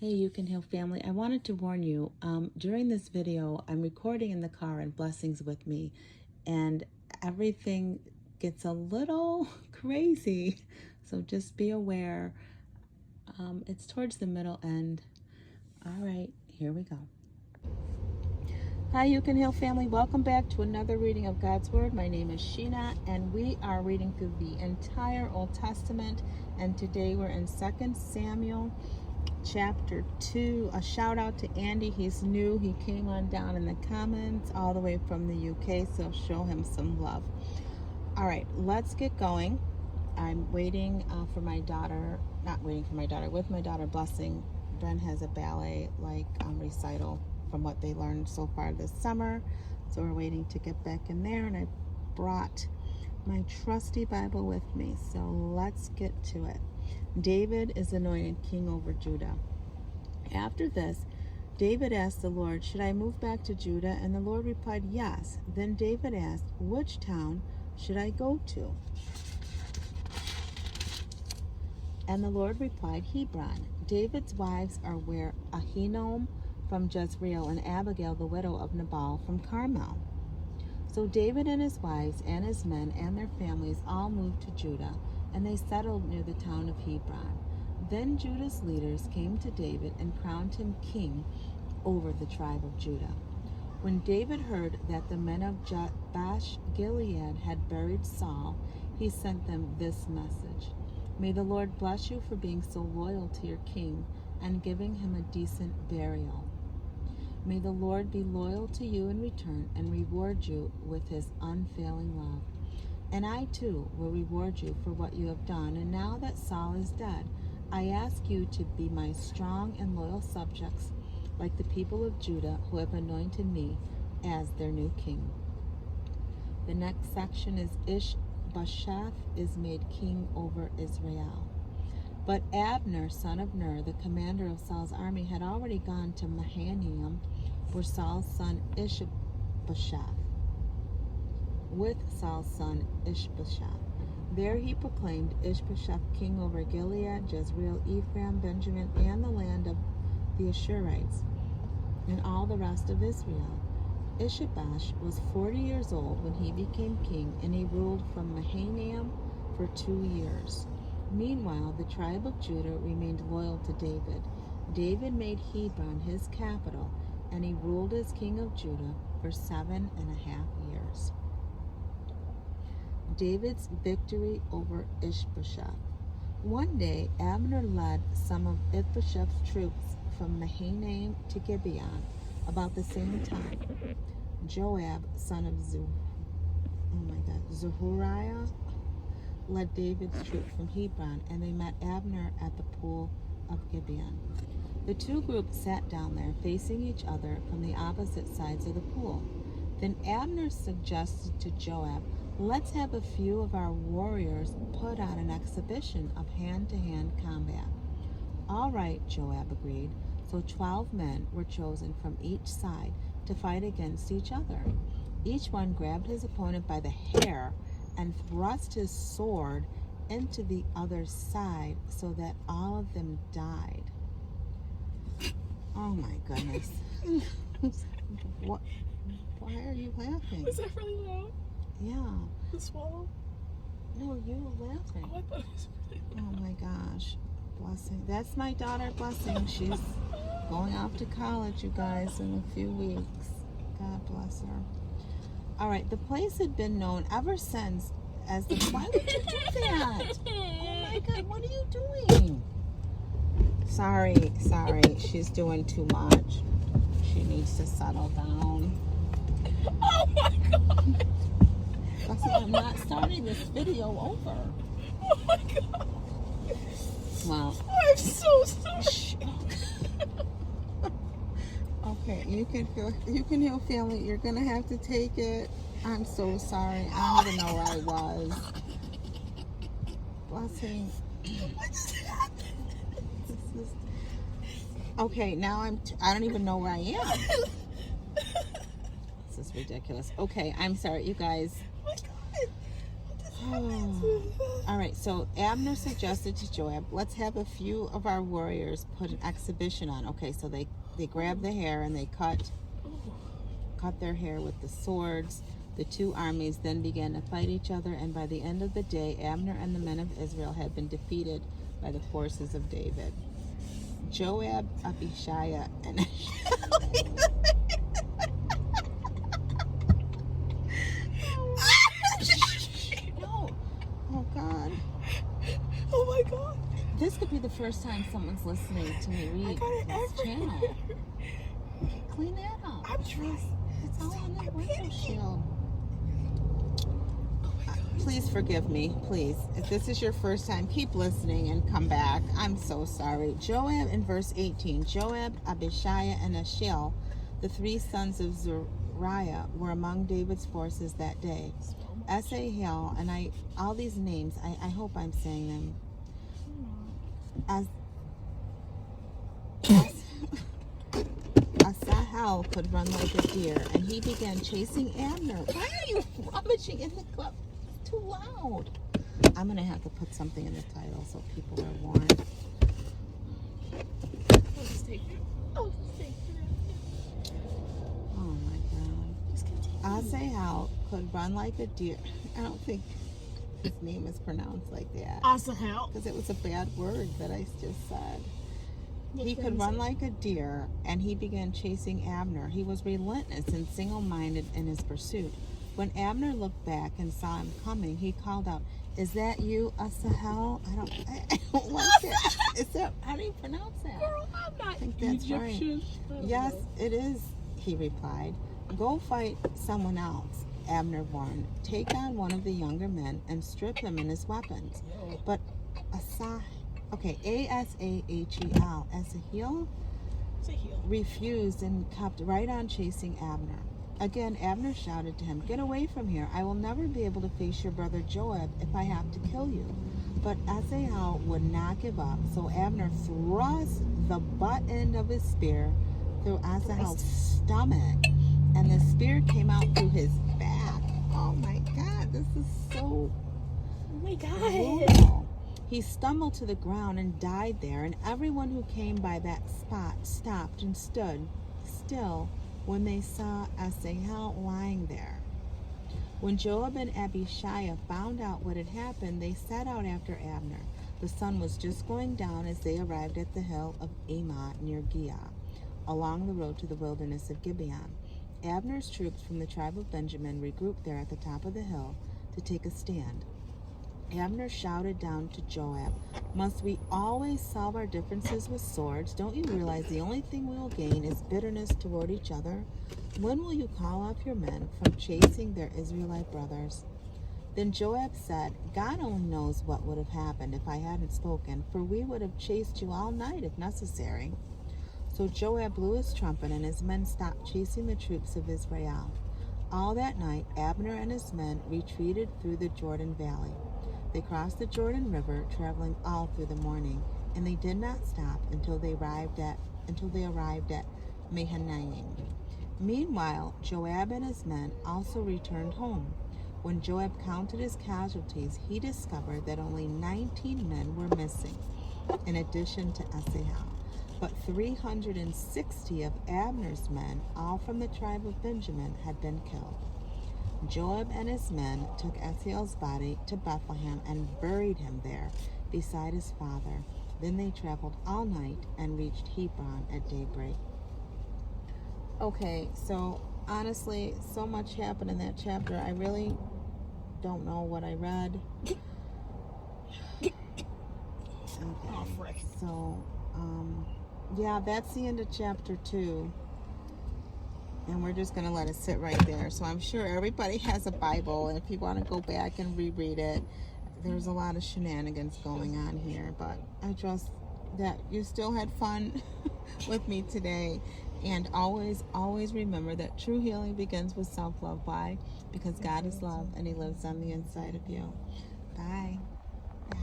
Hey, You Can Heal family. I wanted to warn you, during this video, I'm recording in the car and blessings with me, and everything gets a little crazy. So just be aware. It's towards the middle end. All right, here we go. Hi, You Can Heal family. Welcome back to another reading of God's Word. My name is Shena, and we are reading through the entire Old Testament, and today we're in 2 Samuel chapter 2. A shout out to Andy. He's new. He came on down in the comments all the way from the UK, so show him some love. All right, let's get going. I'm waiting for my daughter, not waiting for my daughter, with my daughter Blessing. Bren has a ballet recital from what they learned so far this summer, so we're waiting to get back in there, and I brought my trusty Bible with me, so let's get to it. David is anointed king over Judah. After this, David asked the Lord, "Should I move back to Judah?" And the Lord replied, "Yes." Then David asked, "Which town should I go to?" And the Lord replied, "Hebron." David's wives are where Ahinoam from Jezreel and Abigail, the widow of Nabal from Carmel. So David and his wives and his men and their families all moved to Judah, and they settled near the town of Hebron. Then Judah's leaders came to David and crowned him king over the tribe of Judah. When David heard that the men of Jabesh Gilead had buried Saul, he sent them this message: "May the Lord bless you for being so loyal to your king and giving him a decent burial. May the Lord be loyal to you in return and reward you with his unfailing love. And I too will reward you for what you have done. And now that Saul is dead, I ask you to be my strong and loyal subjects, like the people of Judah who have anointed me as their new king." The next section is Ishbosheth is made king over Israel. But Abner, son of Ner, the commander of Saul's army, had already gone to Mahanaim, where Saul's son Ishbosheth, with Saul's son Ishbosheth. There he proclaimed Ishbosheth king over Gilead, Jezreel, Ephraim, Benjamin, and the land of the Ashurites, and all the rest of Israel. Ishbosheth was 40 years old when he became king, and he ruled from Mahanaim for 2 years. Meanwhile, the tribe of Judah remained loyal to David. David made Hebron his capital, and he ruled as king of Judah for 7.5 years. David's victory over Ishbosheth. One day, Abner led some of Ishbosheth's troops from Mahanaim to Gibeon about the same time. Joab, son of Zeruiah, led David's troops from Hebron, and they met Abner at the pool of Gibeon. The two groups sat down there, facing each other from the opposite sides of the pool. Then Abner suggested to Joab, "Let's have a few of our warriors put on an exhibition of hand-to-hand combat." "All right," Joab agreed. So 12 men were chosen from each side to fight against each other. Each one grabbed his opponent by the hair and thrust his sword into the other side so that all of them died. Oh my goodness. What? Why are you laughing? Was that really loud? Yeah. The swallow? No, you were laughing. Oh, I thought it was really loud. Oh my gosh. Blessing. That's my daughter, Blessing. She's going off to college, you guys, in a few weeks. God bless her. All right, the place had been known ever since as the... Why would you do that? Oh my God, what are you doing? Sorry. She's doing too much. She needs to settle down. Oh my God! Blessing, I'm not starting this video over. Oh my God! Wow. I'm so sorry. Shh. Okay, you can heal family. You're gonna have to take it. I'm so sorry. I don't even know where I was. Blessing. What just happened? Okay, now I don't even know where I am. This is ridiculous. Okay, I'm sorry, you guys. Oh my God! What just All right, so Abner suggested to Joab, let's have a few of our warriors put an exhibition on. Okay, so they grab the hair and they cut their hair with the swords. The two armies then began to fight each other, and by the end of the day, Abner and the men of Israel had been defeated by the forces of David. Joab, Abishai, and no. Oh God. Oh my God. This could be the first time someone's listening to me read this channel. Clean that up. I'm trying. It's all on that window panicking. shield. Please forgive me, please. If this is your first time, keep listening and come back. I'm so sorry. Joab in verse 18. Joab, Abishai, and Asahel, the three sons of Zeruiah, were among David's forces that day. Asahel, and all these names, I hope I'm saying them. Asahel could run like a deer, and he began chasing Abner. Why are you rummaging in the cup? It's too loud. I'm going to have to put something in the title so people are warned. I'll just take it. Oh my God. Asahel could run like a deer. I don't think his name is pronounced like that. Asahel. Because it was a bad word that I just said. He could run like a deer, and he began chasing Abner. He was relentless and single-minded in his pursuit. When Abner looked back and saw him coming, he called out, "Is that you, Asahel?" I don't like that. Is that, how do you pronounce that? Girl, I'm not I think that's Egyptian. right. Yes, it is, he replied. Go fight someone else, Abner warned. Take on one of the younger men and strip him in his weapons. But Asahel refused and kept right on chasing Abner. Again, Abner shouted to him, "Get away from here. I will never be able to face your brother Joab if I have to kill you." But Asahel would not give up, so Abner thrust the butt end of his spear through Asahel's stomach, and the spear came out through his back. Oh my God, this is so Oh my God. brutal. He stumbled to the ground and died there, and everyone who came by that spot stopped and stood still when they saw Asahel lying there. When Joab and Abishai found out what had happened, they set out after Abner. The sun was just going down as they arrived at the hill of Ammah near Giah, along the road to the wilderness of Gibeon. Abner's troops from the tribe of Benjamin regrouped there at the top of the hill to take a stand. Abner shouted down to Joab, "Must we always solve our differences with swords? Don't you realize the only thing we will gain is bitterness toward each other? When will you call off your men from chasing their Israelite brothers?" Then Joab said, "God only knows what would have happened if I hadn't spoken, for we would have chased you all night if necessary." So Joab blew his trumpet, and his men stopped chasing the troops of Israel. All that night, Abner and his men retreated through the Jordan Valley. They crossed the Jordan River, traveling all through the morning, and they did not stop until they arrived at Mahanaim. Meanwhile, Joab and his men also returned home. When Joab counted his casualties, he discovered that only 19 men were missing, in addition to Asahel. But 360 of Abner's men, all from the tribe of Benjamin, had been killed. Joab and his men took Asahel's body to Bethlehem and buried him there beside his father. Then they traveled all night and reached Hebron at daybreak. Okay, so honestly, so much happened in that chapter. I really don't know what I read. Okay, so, yeah, that's the end of chapter 2. And we're just going to let it sit right there. So I'm sure everybody has a Bible, and if you want to go back and reread it, there's a lot of shenanigans going on here. But I trust that you still had fun with me today. And always, always remember that true healing begins with self-love. Why? Because God is love, and He lives on the inside of you. Bye.